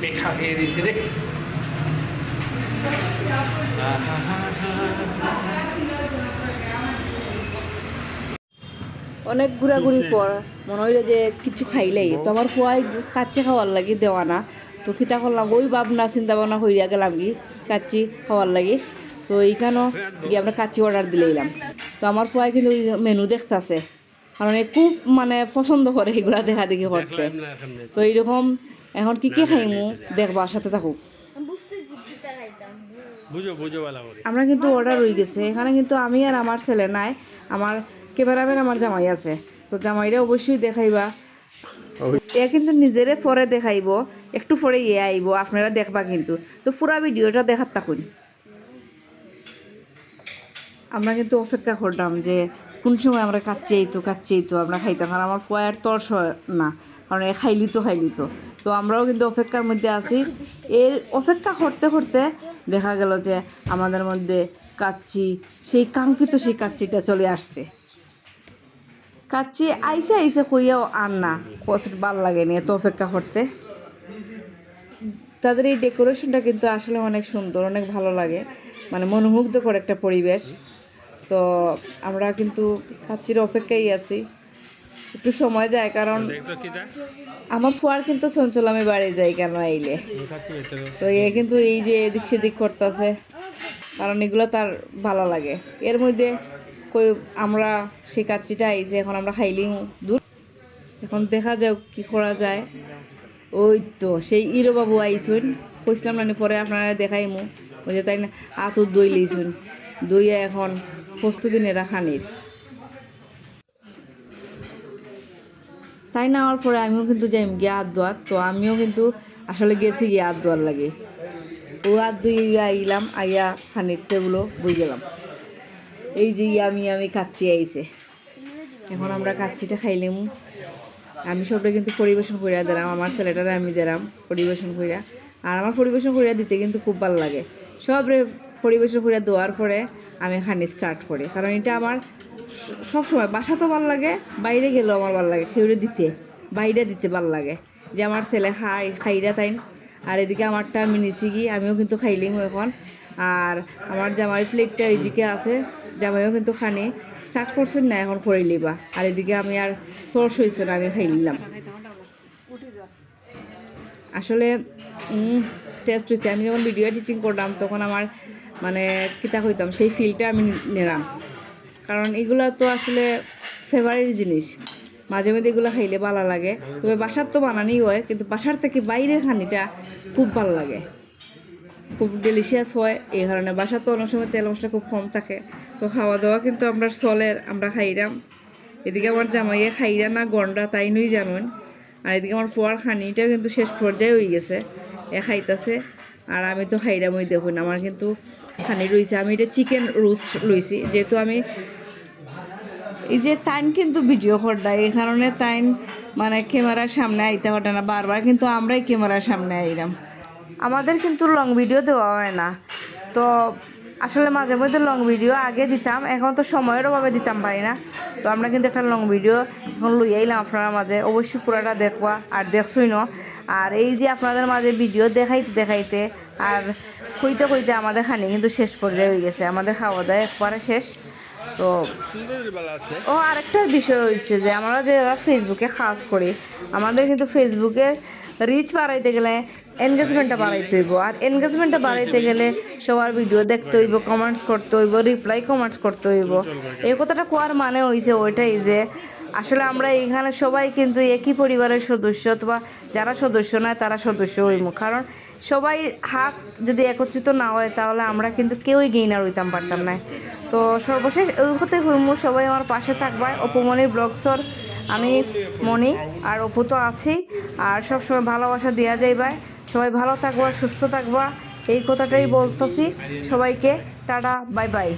দেখা হয়ে দিয়েছে রে। অনেক ঘোরাঘুরির পর মনে হইলো যে কিছু খাইলেই তো আমার ফুয়াই কাচ্চি খাওয়ার লাগি দেওয়া না তো খিতা করলাম ওই ভাবনা চিন্তা ভাবনা হইয়া গেলাম কি কাচ্চি খাওয়ার লাগি তো এইখানেও গিয়ে আমরা কাচ্চি অর্ডার দিলাম। তো আমার ফুয়াই কিন্তু ওই মেনু দেখতেছে কারণ খুব মানে পছন্দ করে এগুলা দেখা দেখি করতে। তো এইরকম এখন কি কি খাইমু দেখবার সাথে থাকুক। আমরা কিন্তু অর্ডার হয়ে গেছে এখানে কিন্তু আমি আর আমার ছেলে নাই, আমার ক্যামেরাম্যান আমার জামাই আছে। তো জামাইরা অবশ্যই দেখাইবা, এ কিন্তু নিজেরে পরে দেখাইব, একটু পরে আইব, আপনারা দেখবা কিন্তু। তো পুরা ভিডিওটা দেখার থাকুন। আমরা কিন্তু অপেক্ষা করতাম যে কোন সময় আমরা কাচ্চি তো আমরা খাইতাম, কারণ আমার ফয়ের তর্স না, কারণ খাইলি তো তো আমরাও কিন্তু অপেক্ষার মধ্যে আছি। এর অপেক্ষা করতে করতে দেখা গেল যে আমাদের মধ্যে কাচ্চি, সেই কাঙ্ক্ষিত সেই কাচ্চিটা চলে আসছে। কাচ্চি আইসে কইয়াও আর না ভাল লাগেনি এত অপেক্ষা করতে। তাদের এই ডেকোরেশনটা কিন্তু আসলে অনেক সুন্দর, অনেক ভালো লাগে, মানে মনোমুগ্ধকর একটা পরিবেশ। তো আমরা কিন্তু কাচ্চির অপেক্ষায় আছি, একটু সময় যায়, কারণ আমার ফুয়ার কিন্তু চঞ্চল আমি বাড়ি যাই কেন আইলে। তো এ কিন্তু এই যে এদিক সেদিক করতেছে, কারণ এগুলো তার ভালো লাগে। এর মধ্যে কই আমরা সেই কাচ্চিটা আইছে, এখন আমরা খাইলি দূর, এখন দেখা যাক কি করা যায়। ওই তো সেই ইরো বাবু আইসুন, কইসলাম না পরে আপনারা দেখাইমু, ওই যে তাই না আতুর দই লইছুন, দইয়া এখন প্রস্তুতি নেরা খানির। তাই না হওয়ার পরে আমিও কিন্তু যাই গিয়ে হাত ধোয়ার, তো আমিও কিন্তু আসলে গেছি গিয়ে হাত ধোয়ার লাগে। ও হাত ধুয়ে আইলাম, আইয়া খানির টেবিলও বই গেলাম। এই যে আমি কাচ্চি আইছে, এখন আমরা কাচ্চিটা খাইলাম। আমি সবটা কিন্তু পরিবেশন করিয়া দিলাম, আমার ছেলেটারে আমি দিলাম পরিবেশন করিয়া। আর আমার পরিবেশন করিয়া দিতে কিন্তু খুব ভালো লাগে। সব পরিবেশন করিয়া দেওয়ার পরে আমি খানি স্টার্ট করি, কারণ এটা আমার সবসময় বাসা তো ভালো লাগে, বাইরে গেলেও আমার ভালো লাগে খেউরে দিতে, বাইরে দিতে ভালো লাগে যে আমার ছেলে খাইরা তাই। আর এদিকে আমারটা আমি নিচে গিয়ে আমিও কিন্তু খাইলিম এখন। আর আমার জামাই প্লেটটা এইদিকে আছে, জামাইও কিন্তু খানি স্টার্ট করছেন না, এখন করে লিবা। আর এদিকে আমি আর তর্স হয়েছে না, আমি খাই নিলাম। আসলে টেস্ট হয়েছে। আমি যখন ভিডিও এডিটিং করলাম তখন আমার মানে কিতা কইতাম সেই ফিলটা আমি নিলাম, কারণ এগুলো তো আসলে ফেভারিট জিনিস, মাঝে মাঝে এগুলো খাইলে ভালো লাগে। তবে বাসার তো বানানোই হয়, কিন্তু বাসার থেকে বাইরে খানিটা খুব ভালো লাগে, খুব ডেলিশিয়াস হয়। এই কারণে বাসা তো অনেক সময় তেল মশলা খুব কম থাকে, তো খাওয়া দাওয়া কিন্তু আমরা চলের, আমরা খাইলাম। এদিকে আমার জামাইয়ে খাইরা না গন্ডা তাই নই জানুন। আর এদিকে আমার ফুয়ার খানিটাও কিন্তু শেষ পর্যায়ে হয়ে গেছে, এ খাইতেছে। আর আমি তো খাইরামই দেখুন, আমার কিন্তু খানি রয়েছে। আমি এটা চিকেন রোস্ট লইছি, যেহেতু আমি এই যে তাইন কিন্তু ভিডিও করডা, এই কারণে তাইন মানে ক্যামেরার সামনে আইতে হটে না বারবার, কিন্তু আমরাই ক্যামেরার সামনে আইলাম। আমাদের কিন্তু লং ভিডিও দেওয়া হয় না, তো আসলে মাঝে মধ্যে লং ভিডিও আগে দিতাম, এখন তো সময়ের অভাবে দিতাম পারি না। তো আমরা কিন্তু একটা লং ভিডিও এখন লই আইলাম আপনারা মাঝে, অবশ্যই পুরাটা দেখবা আর দেখছই না। আর এই যে আপনাদের মাঝে ভিডিও দেখাইতে আর কইতে আমাদের খানি কিন্তু শেষ পর্যায়ে হয়ে গেছে, আমাদের খাওয়া দাওয়া একবারে শেষ। তো ও আরেকটা বিষয় হচ্ছে যে আমরা যে ফেসবুকে কাজ করি, আমাদের কিন্তু ফেসবুকে রিচ বাড়াইতে গেলে এনগেজমেন্টটা বাড়াইতে হইব। আর এনগেজমেন্টটা বাড়াইতে গেলে সবার ভিডিও দেখতে হইব, কমেন্টস করতে হইব, রিপ্লাই কমেন্টস করতে হইব। এই কথাটা কোয়ার মানে হয়েছে ওইটাই যে আসলে আমরা এইখানে সবাই কিন্তু একই পরিবারের সদস্য, অথবা যারা সদস্য নয় তারা সদস্য হইব, কারণ সবাই হাত যদি একত্রিত না হয় তাহলে আমরা কিন্তু কেউই গেইনার হইতাম পারতাম না। তো সর্বশেষ ওই কথাই হইম, সবাই আমার পাশে থাকবা। অপুমনির ব্লগসর আমি মনি আর অপু তো আছেই, আর সবসময় ভালোবাসা দেওয়া যাইবা। সবাই ভালো থাকবা, সুস্থ থাকবা, এই কথাটাই বলতেছি সবাইকে। Tata, bye bye.